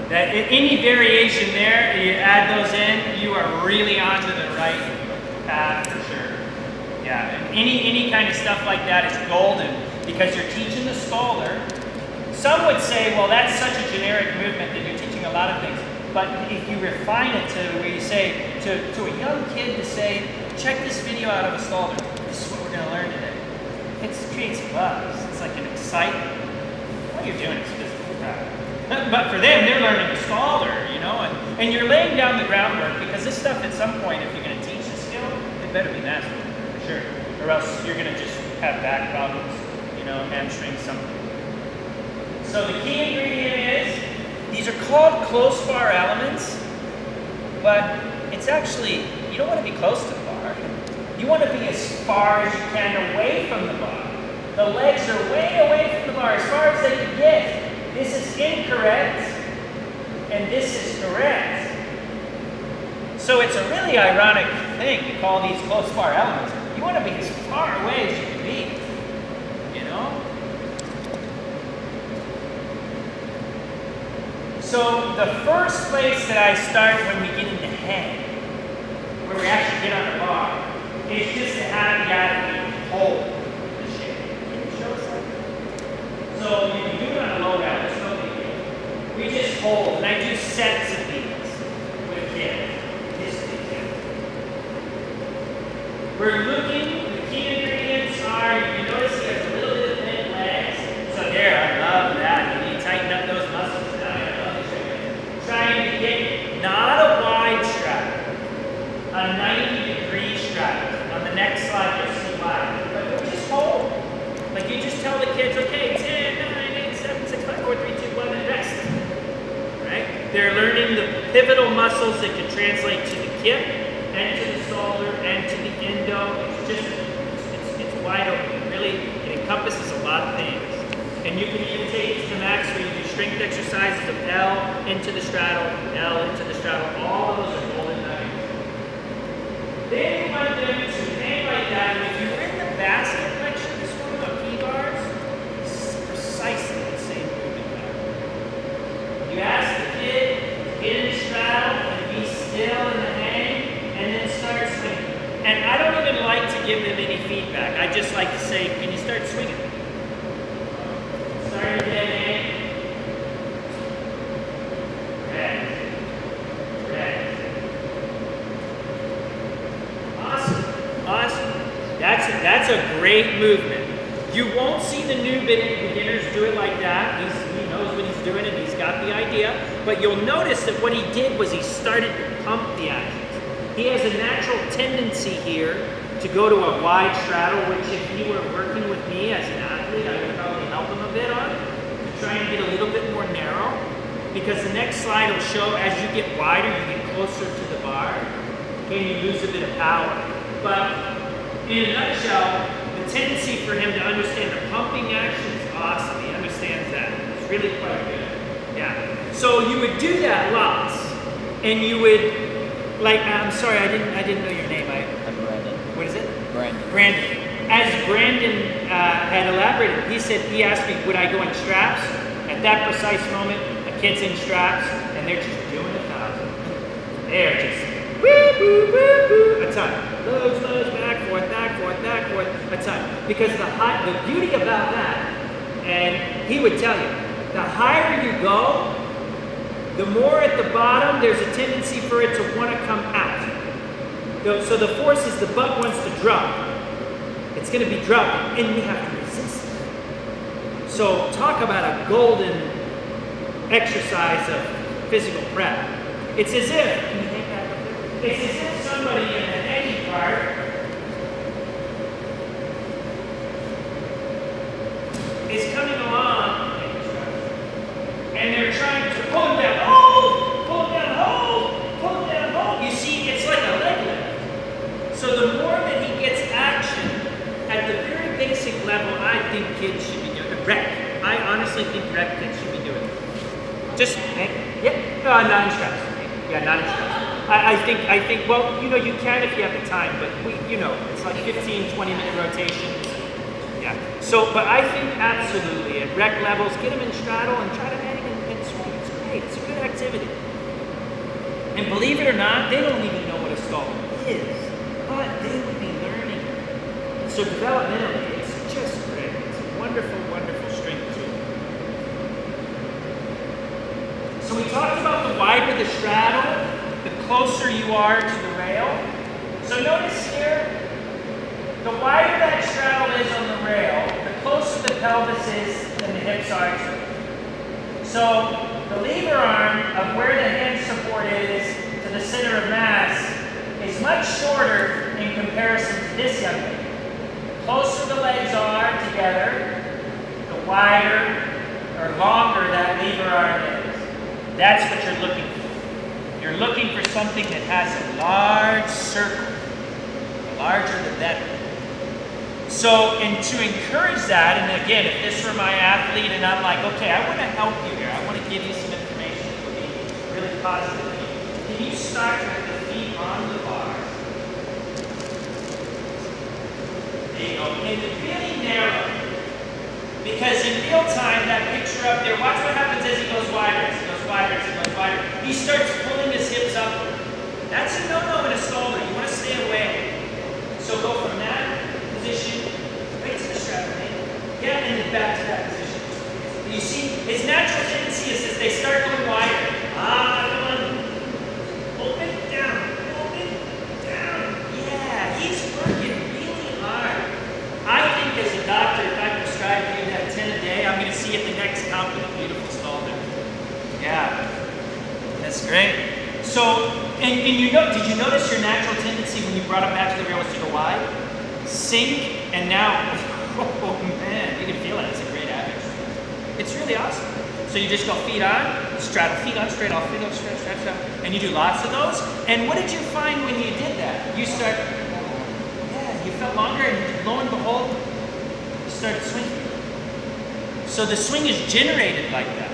Any variation there, you add those in, you are really onto the right path for sure. Yeah, and any kind of stuff like that is golden because you're teaching the stalder. Some would say, well, that's such a generic movement that you're teaching a lot of things. But if you refine it to where you say to a young kid to say, check this video out of a stalder. This is what we're going to learn today. It creates a buzz. It's like an excitement. What you're doing is physical practice. But for them, they're learning a stalder, you know, and you're laying down the groundwork because this stuff at some point, if you're going to teach the skill, it better be mastered, for sure. Or else you're going to just have back problems, you know, hamstring something. So the key ingredient is, these are called close bar elements, but it's actually, you don't want to be close to the bar. You want to be as far as you can away from the bar. The legs are way away from the bar, as far as they can get. This is incorrect, and this is correct. So it's a really ironic thing to call these close bar elements. You want to be as far away as you can be, you know? So the first place that I start when we get into head, where we actually get on the bar, is just to have the athlete hold the shape. Can you show us that? So if you do it on a low down, it's no big deal. We just hold, and I do sets of these with kids. We're looking, the key ingredients are, you notice he has a little bit of thin legs. So there, I love that. You need to tighten up those muscles. Trying to get not a wide straddle, a 90-degree straddle. On the next slide, you'll see why. But we just hold. Like you just tell the kids, okay, 10, 9, 8, 7, 6, 5, 4, 3, 2, 1, and rest. Right? They're learning the pivotal muscles that can translate to the hip, and to the shoulder, and to the endo. It's wide open. Really, it encompasses a lot of things. And you can even take it to the max where you do strength exercises of L into the straddle, L into the straddle. All of those are golden nuggets. Then you want them to hang like that. And if you were in the basket lecture this morning on P-bars, it's precisely the same movement pattern. You ask the kid to get in the straddle and be still in the hang, and then start swinging. And I don't even like to give them any feedback. I just like to say, can you start swinging? Start your dead hang. Rest. Awesome. That's a great movement. You won't see the new beginners do it like that. He knows what he's doing and he's got the idea. But you'll notice that what he did was he started to pump the actions. He has a natural tendency here to go to a wide straddle, which if he were working with me as an athlete, I would probably help him a bit on, to try and get a little bit more narrow. Because the next slide will show as you get wider, you get closer to the bar, and you lose a bit of power. But in a nutshell, the tendency for him to understand the pumping action is awesome. He understands that. It's really quite good. Yeah. So you would do that lots. and you would, like, I'm sorry, I didn't know your name. I'm Brandon. What is it? Brandon. Brandon. As Brandon had elaborated, he asked me, would I go in straps? At that precise moment, a kid's in straps, and they're just doing 1,000. They're just woo, woo, woo, woo, a ton. Loads, back, forth, a ton. Because the beauty about that, and he would tell you, the higher you go, the more at the bottom, there's a tendency for it to want to come out. So the force is the butt wants to drop. It's going to be dropping, and we have to resist it. So talk about a golden exercise of physical prep. It's as if somebody in an engine car is coming along, and they're trying to pull him down, pull him down. You see, it's like a leg lift. So the more that he gets action, at the very basic level, I think kids should be doing it. Rec. I honestly think rec kids should be doing it. Just, not in straps. Yeah, not in straps. I think, well, you can if you have the time, but it's like 15, 20-minute rotations. Yeah. So, but I think absolutely at rec levels, get them in straddle and try to hang and swing. It's great. It's a good activity. And believe it or not, they don't even know what a stall is, but they would be learning. So developmentally, it's just great. It's a wonderful, wonderful strength tool. So we talked about the wider the straddle, the closer you are to the rail. So notice here, the wider that straddle is on the rail, the closer the pelvis is than the hips are to it. So the lever arm of where the hand support is to the center of mass is much shorter in comparison to this young lady. The closer the legs are together, the wider or longer that lever arm is. That's what you're looking for. You're looking for something that has a large circle. The larger the better. So, and to encourage that, and again, if this were my athlete and I'm like, okay, I want to help you here, I want to give you some information that will be really positive. Can you start with the feet on the bar? There you go. And really narrow. Because in real time, that picture up there, watch what happens as he goes wider, as he goes wider, as he goes wider. He starts pulling his hips upward. That's a no-no in a staller. You want to stay away. So go from that position right to the strap, yeah, and then back to that position. You see, his natural tendency is as they start going wider. Come on. Open down. Yeah, he's working really hard. I think as a doctor, if I prescribe you that 10 a day, I'm going to see you at the next comp with a beautiful stall there. Yeah, that's great. So, and did you notice your natural tendency when you brought him back to the rail was to go wide? Sink, and now, oh man, you can feel it. It's a great habit. It's really awesome. So you just go feet on, straddle, feet on, straight off, feet on, straight, straddle, and you do lots of those. And what did you find when you did that? You start, you felt longer, and lo and behold, you started swinging. So the swing is generated like that.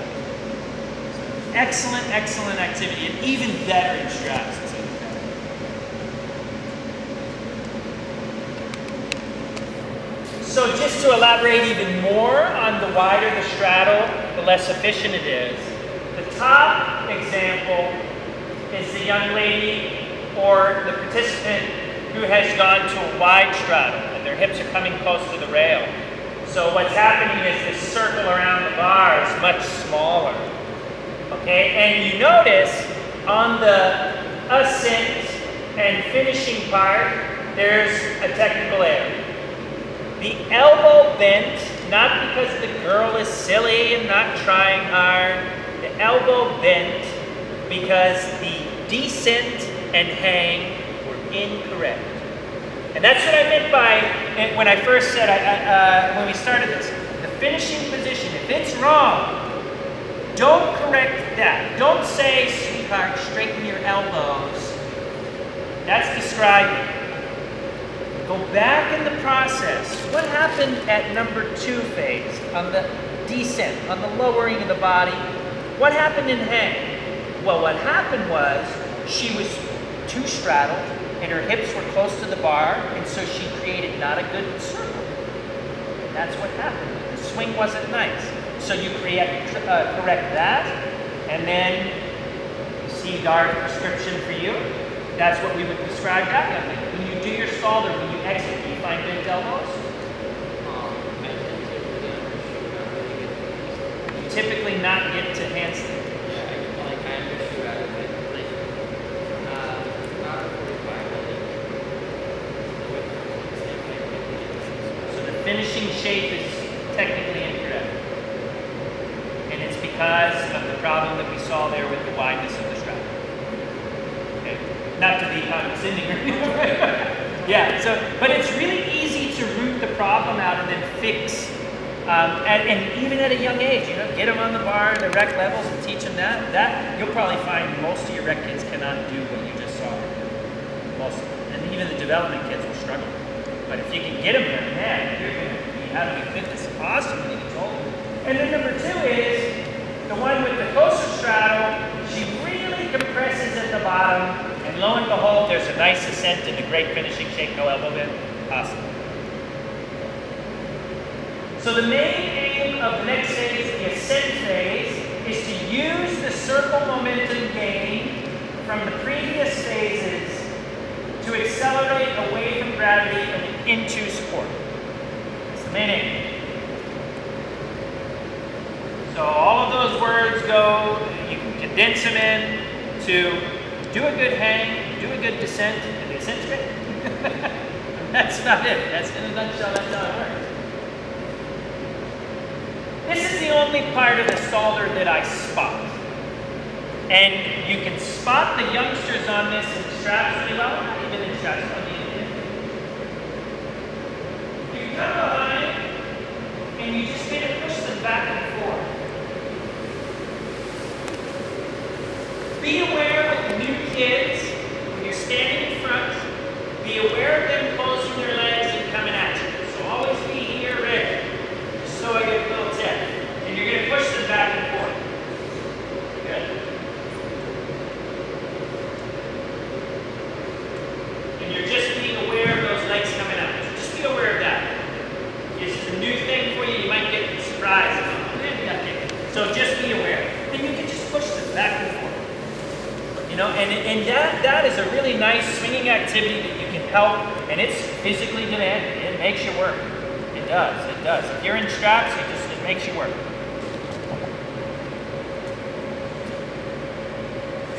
Excellent, excellent activity, and even better in straps. So just to elaborate even more on the wider the straddle, the less efficient it is. The top example is the young lady or the participant who has gone to a wide straddle and their hips are coming close to the rail. So what's happening is this circle around the bar is much smaller. Okay, and you notice on the ascent and finishing part, there's a technical error. The elbow bent, not because the girl is silly and not trying hard. The elbow bent because the descent and hang were incorrect. And that's what I meant by, when I first said, when we started this, the finishing position, if it's wrong, don't correct that. Don't say, sweetheart, straighten your elbows. That's describing. Go back in the process. What happened at number 2 phase, on the descent, on the lowering of the body? What happened in hang? Well, what happened was she was too straddled and her hips were close to the bar, and so she created not a good circle. And that's what happened. The swing wasn't nice. So you correct that, and then you see our prescription for you. That's what we would prescribe that. When you do your stall or when you exit, do you find bent elbows? You typically not get to handstand. Finishing shape is technically incorrect. And it's because of the problem that we saw there with the wideness of the strap. Okay. Not to be condescending or anything. Yeah, but it's really easy to root the problem out and then fix. And even at a young age, get them on the bar and the rec levels and teach them that. You'll probably find most of your rec kids cannot do what you just saw. Most of them. And even the development kids will struggle. But if you can get them there, man, you're going to be having a fitness awesome when you get older. And then number 2 is the one with the closer straddle. She really compresses at the bottom, and lo and behold, there's a nice ascent and a great finishing shape, no elbow bend. Awesome. So the main aim of the next phase, the ascent phase, is to use the circle momentum gain from the previous phases to accelerate away from gravity and into support. That's the main aim. So all of those words go, you can condense them in to do a good hang, do a good descent, and the ascent's great. That's about it. That's in a nutshell, that's how it works. This is the only part of the stalder that I spot. And you can spot the youngsters on this in straps really well, not even in straps, on the end. You come behind, and you just need to push them back and forth. Be aware with new kids, when you're standing in front, be aware of them closing their legs and coming at you. So always be here ready, just so I get a little tip. And you're going to push them back and forth. Good. And you're just being aware of those legs coming out. So just be aware of that. This is a new thing for you. You might get surprised. So just be aware. Then you can just push them back and forth. And that is a really nice swinging activity that you can help, and it's physically demanding. It makes you work. It does. It does. If you're in straps, it makes you work.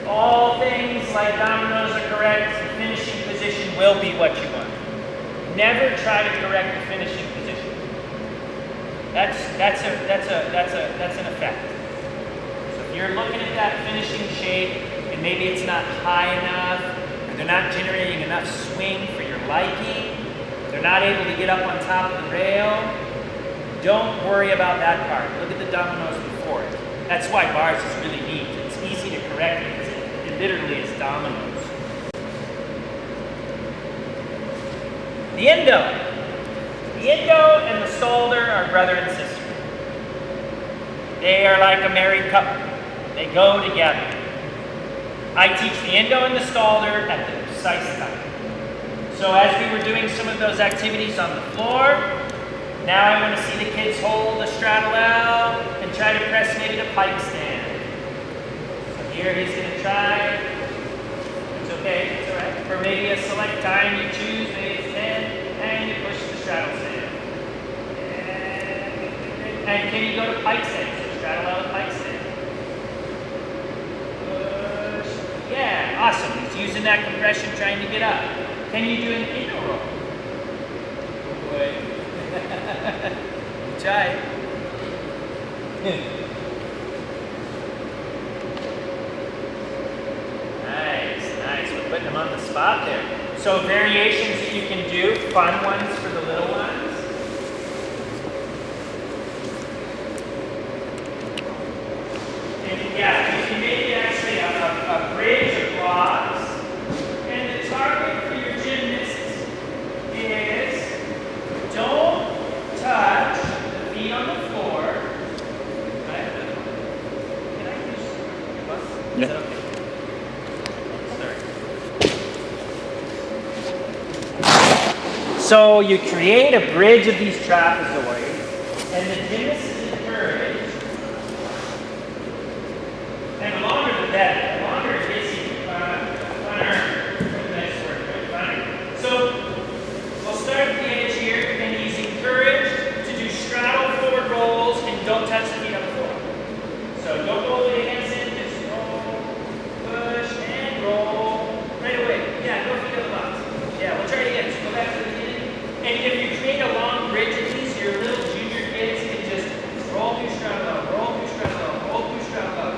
All things like dominoes are correct. The finishing position will be what you want. Never try to correct the finishing position. That's an effect. So if you're looking at that finishing shape, and maybe it's not high enough, or they're not generating enough swing for your liking, they're not able to get up on top of the rail, don't worry about that part. Look at the dominoes before it. That's why bars is really neat. It's easy to correct because it literally is dominoes. The endo. The endo and the stalder are brother and sister. They are like a married couple. They go together. I teach the endo and the stalder at the precise time. So as we were doing some of those activities on the floor, now I want to see the kids hold the straddle out and try to press maybe the pike stand. So here he's going to try. It's okay, it's all right. For maybe a select time you choose, maybe it's 10, and you push the straddle stand. And can you go to pike stand? So straddle out of pike stand. Yeah, awesome. He's using that compression trying to get up. Can you do an inner roll? Boy. Try. Nice. We're putting them on the spot there. So variations that you can do, fun ones for the little ones. And yeah, you can make actually a bridge of blocks. And the target for your gymnasts is don't touch the feet on the floor. Can I use your bus? Is that okay? So you create a bridge of these trapezoids, and the gymnast is encouraged. And the longer the better. The longer it is, funner. So we'll start at the edge here, and he's encouraged to do straddle forward rolls and don't touch the feet on the floor. So don't go over the hands in, just roll, push, and roll. Right away. Yeah, go feet on the box. Yeah, we'll try it again. So go back to the beginning. And if you create a long bridge of these, your little junior kids can just roll through straddle out, roll through straddle out, roll through straddle out.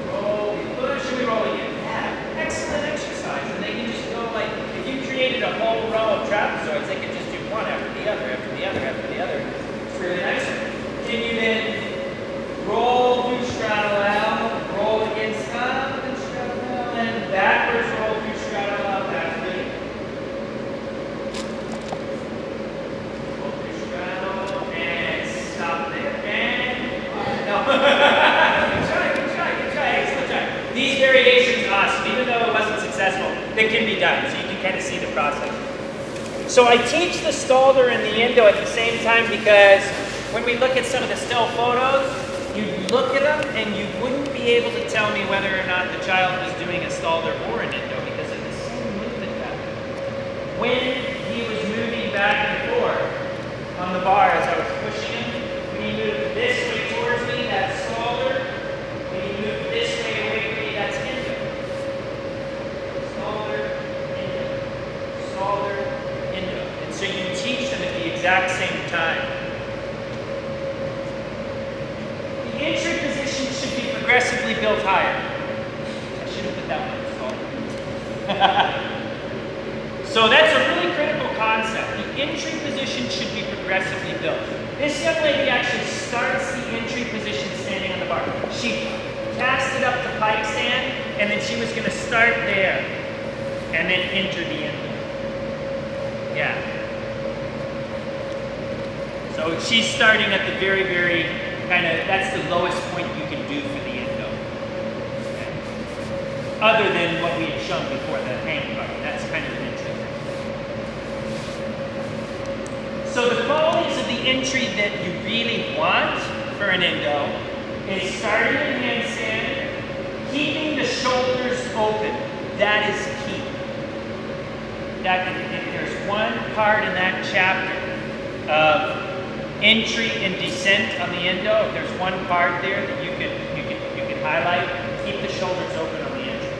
Roll, we push, and we roll again. Yeah, excellent exercise. And they can just go like, if you created a whole row of trapezoids, they can just do one after the other, after the other, after the other. It's really nice. Continue then, roll through straddle out, roll against up, and straddle out, and backwards roll through straddle out, back to it. Roll through straddle, and stop there, and no. Good try, excellent try. These variations are awesome, even though it wasn't successful, they can be done, so you can kind of see the process. So I teach the Stalder and the Indo at the same time because when we look at some of the still photos, you look at them and you wouldn't be able to tell me whether or not the child was doing a Stalder or an Indo because of the same movement pattern. When he was moving back and forth on the bar as I was pushing him, when he moved this way towards me, that's Stalder. When he moved this way away from me, that's Indo. Stalder, Indo. Stalder, Indo. And so you teach them at the exact same time. The entry position should be progressively built higher. I should have put that one. So that's a really critical concept. The entry position should be progressively built. This young lady actually starts the entry position standing on the bar. She cast it up to pike stand, and then she was going to start there, and then enter the end. Yeah. So she's starting at the very, very kind of, that's the lowest point you can do for the Indo. Okay. Other than what we had shown before, the hang bar. That's kind of an entry. So the qualities of the entry that you really want for an Indo is starting in handstand, keeping the shoulders open. That is key. That if there's one part in that chapter of entry and descent on the Indo, if there's one part there that you could highlight, keep the shoulders open on the entry.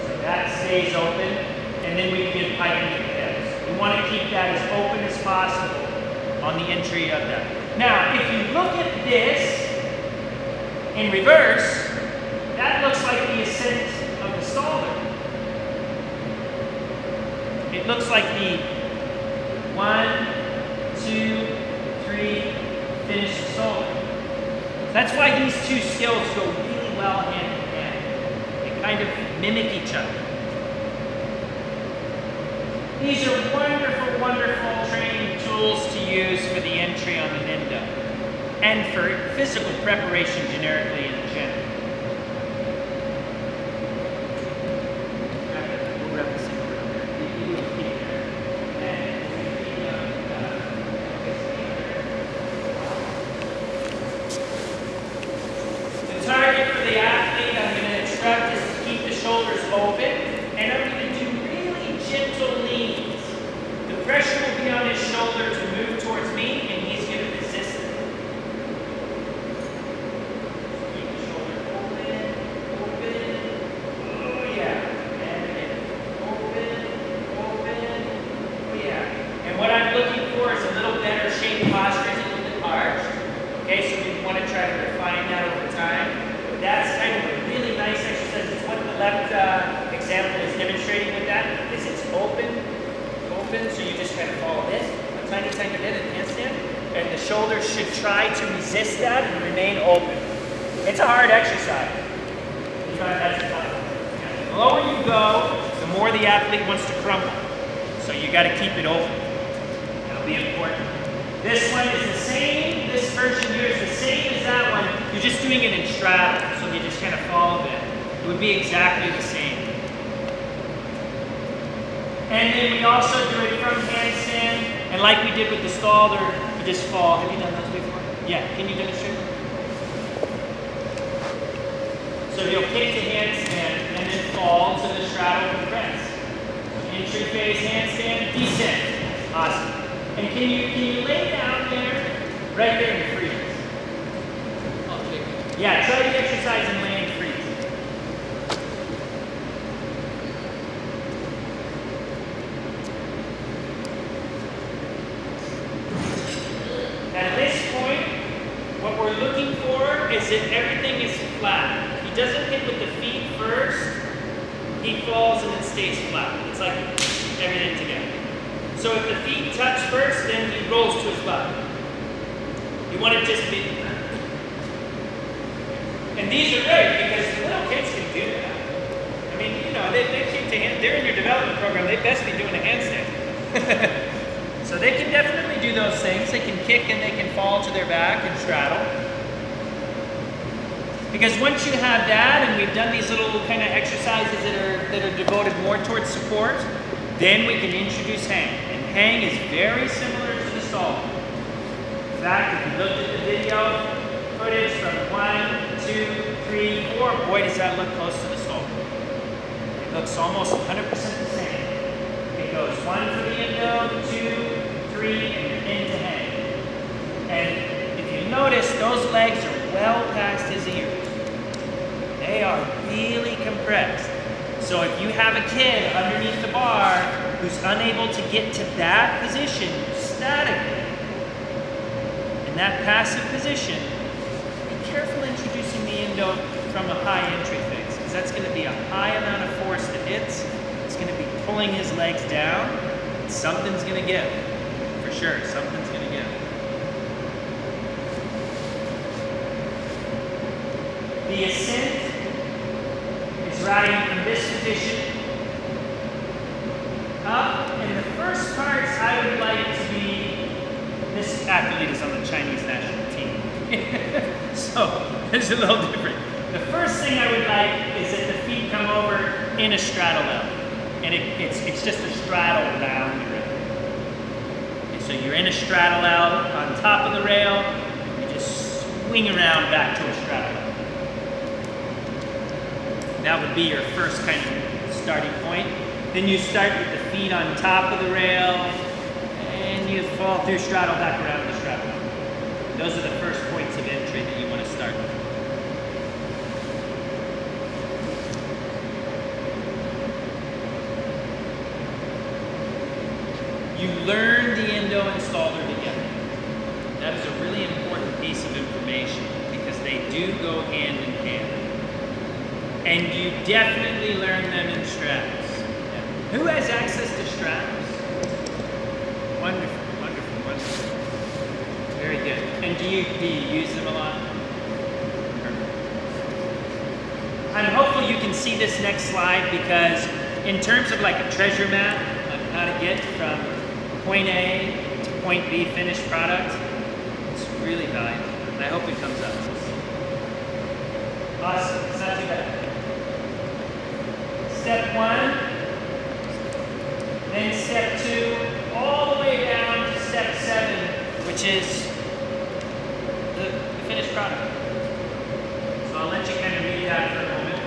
So that stays open, and then we begin piking the hips. We want to keep that as open as possible on the entry of that. Now, if you look at this in reverse, that looks like the ascent of the Stalder. It looks like the 1, 2, 3, finish the Stalder. That's why these two skills go really well hand in hand. They kind of mimic each other. These are wonderful, wonderful training tools to use for the entry on an Indo and for physical preparation generically in the gym. And then we also do it from handstand, and like we did with the stalled or this fall. Have you done those before? Yeah, can you demonstrate? So you'll kick to handstand and then fall to the straddle and press. Entry phase handstand, descent. Awesome. And can you lay down there, right there and freeze? Okay. Yeah, try the exercise and lay and freeze. At this point, what we're looking for is that everything is flat. He doesn't hit with the feet first, he falls and it stays flat. It's like everything together. So if the feet touch first, then he rolls to his butt. You want it just to be. And these are great because the little kids can do that. I mean, you know, they keep to hand, they're in your development program, they best be doing a handstand. So they can definitely do those things. They can kick and they can fall to their back and straddle. Because once you have that, and we've done these little kind of exercises that are devoted more towards support, then we can introduce hang. And hang is very similar to the stall. In fact, if you looked at the video footage from 1, 2, 3, 4, boy, does that look close to the stall. It looks almost 100% the same. It goes 1 for the endo, 2, 3, and you're into hang. And if you notice, those legs are well past his ears. They are really compressed. So if you have a kid underneath the bar who's unable to get to that position statically, in that passive position, be careful introducing the endo from a high entry phase, because that's going to be a high amount of force that hits. It's going to be pulling his legs down. And something's going to give. For sure, something's going to give. The ascent is riding from this position up, and the first parts I would like to be, this athlete is on the Chinese national team, so it's a little different. The first thing I would like is that the feet come over in a straddle out, and it's just a straddle down the rail. And so you're in a straddle out on top of the rail, you just swing around back to a straddle out. That would be your first kind of starting point. Then you start with the feet on top of the rail, and you fall through straddle back around the straddle. Those are the first points of entry that you want to start with. You learn the endo and staller together. That is a really important piece of information because they do go hand in hand. And you definitely learn them in straps. Yeah. Who has access to straps? Wonderful, wonderful, wonderful. Very good. And do you use them a lot? Perfect. I'm hopeful you can see this next slide because in terms of like a treasure map on how to get from point A to point B finished product, it's really valuable. And I hope it comes up. Awesome. It's not too bad. Step 1, then step 2, all the way down to step 7, which is the finished product. So I'll let you kind of read that for a moment.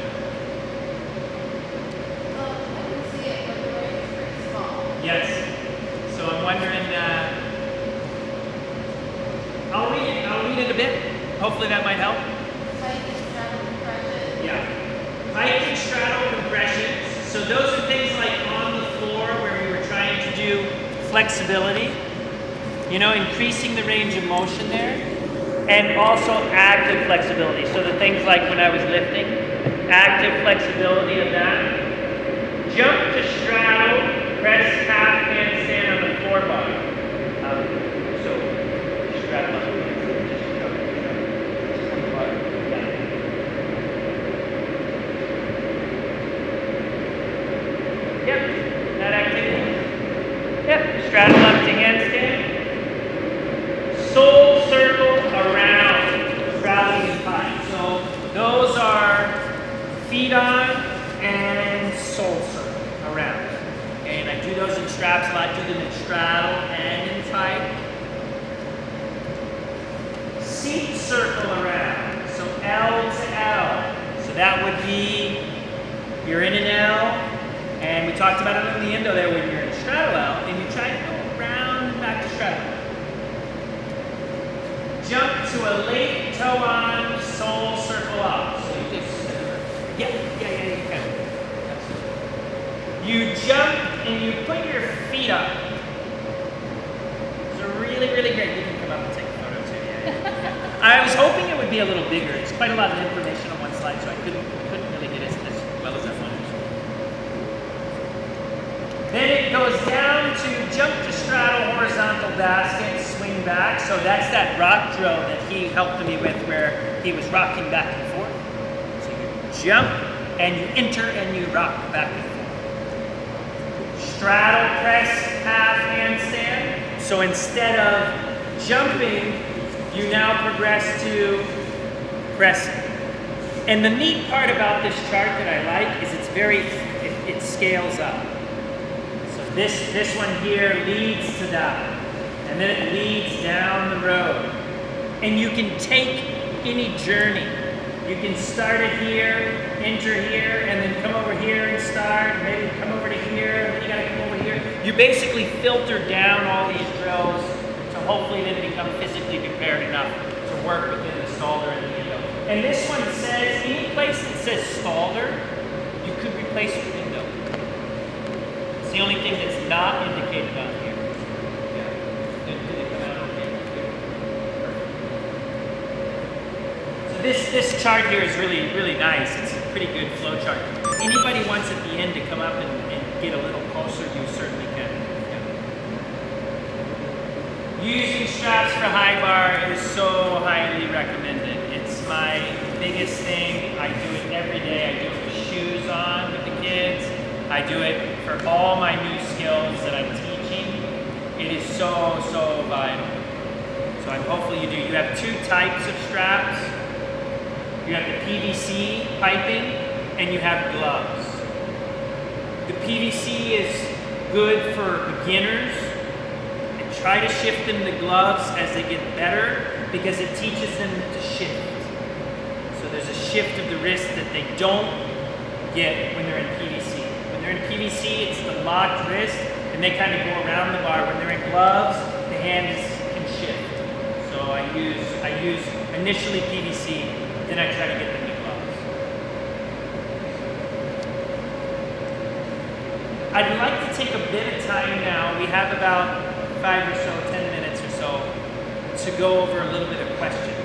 Well, I can see it, but the leg is pretty small. Yes. So I'm wondering, I'll read it a bit. Hopefully that might help. Height and straddle compression. Yeah. Height and straddle compressions. So those are things like on the floor where we were trying to do flexibility, you know, increasing the range of motion there, and also active flexibility. So the things like when I was lifting, active flexibility of that. Jump to straddle, press half handstand on the floor bar. So straddle up. Yep, that activity. Yep, straddle up to handstand. Soul circle around, straddling and pine. So those are feet on and soul circle around. Okay, and I do straps a lot, do them in straddle and in pike. Seat circle around, so L to L. So that would be, you're in an L, and we talked about it in the endo there when you're in straddle L, and you try to go around and back to straddle. Jump to a late toe on, sole circle up. So you just, you can. You jump and you put your feet up. It's really, really great. You can come up and take a photo too. Yeah. I was hoping it would be a little bigger. It's quite a lot of information on one slide, so I couldn't really get it as well as I wanted. Then it goes down to jump to straddle, horizontal basket, swing back. So that's that rock drill that he helped me with where he was rocking back and forth. So you jump and you enter and you rock back and forth. Straddle, press, half handstand. So instead of jumping, you now progress to pressing. And the neat part about this chart that I like is it scales up. This one here leads to that, and then it leads down the road. And you can take any journey. You can start it here, enter here, and then come over here and start, and maybe come over to here, and then you gotta come over here. You basically filter down all these drills to hopefully then become physically prepared enough to work within the Stalder and the endo. And this one says, any place that says Stalder, you could replace it with endo. It's the only thing that's not indicated on here. Yeah. Did they come out okay? So this chart here is really, really nice. It's a pretty good flow chart. If anybody wants at the end to come up and get a little closer, you certainly can. Yeah. Using straps for high bar is so highly recommended. It's my biggest thing. I do it every day. I do it with shoes on with the kids. I do it for all my new skills that I'm teaching. It is so, so vital. So hopefully you do. You have two types of straps. You have the PVC piping and you have gloves. The PVC is good for beginners. And try to shift them to gloves as they get better because it teaches them to shift. So there's a shift of the wrist that they don't get when they're in PVC. When they're in PVC, it's the locked wrist, and they kind of go around the bar. When they're in gloves, the hand can shift. So I use initially PVC, then I try to get them to gloves. I'd like to take a bit of time now. We have about 5 or so, 10 minutes or so, to go over a little bit of questions.